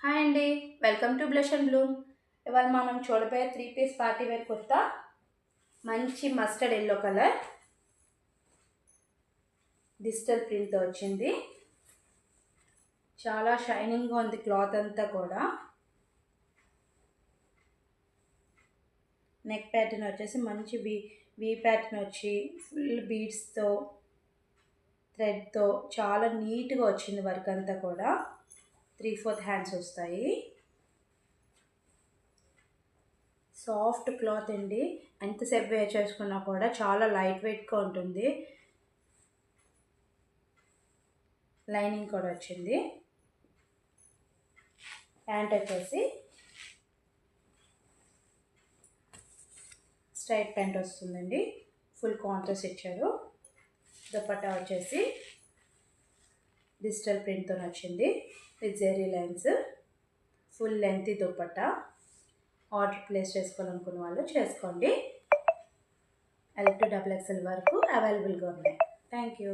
Hi అండి. Welcome to blush and Bloom. ఇవాళ మనం చూడబోయే 3 పీస్ పార్టీ వేర్ కుర్తా. మంచి మస్టర్డ్ ఎల్లో కలర్ డిజిటల్ ప్రింట్తో వచ్చింది. చాలా షైనింగ్గా ఉంది క్లాత్ అంతా కూడా. నెక్ ప్యాటర్న్ వచ్చేసి మంచి వీ ప్యాటర్న్ వచ్చి ఫుల్ బీడ్స్తో థ్రెడ్తో చాలా నీట్గా వచ్చింది వర్క్ అంతా కూడా. 3/4 హ్యాండ్స్ వస్తాయి. సాఫ్ట్ క్లాత్ అండి. ఎంతసేపు వేర్ చేసుకున్నా కూడా చాలా లైట్ వెయిట్గా ఉంటుంది. లైనింగ్ కూడా వచ్చింది. ప్యాంట్ వచ్చేసి స్ట్రైట్ ప్యాంట్ వస్తుందండి. ఫుల్ కాంట్రాస్ట్ ఇచ్చారు. దుపట్టా వచ్చేసి డిజిటల్ ప్రింట్తో వచ్చింది with zari lines. Full length dupatta. Order place చేసుకోవాలనుకున్న వాళ్ళు చేసుకోండి. L to XXL వరకు అవైలబుల్గా ఉన్నాయి. Thank you.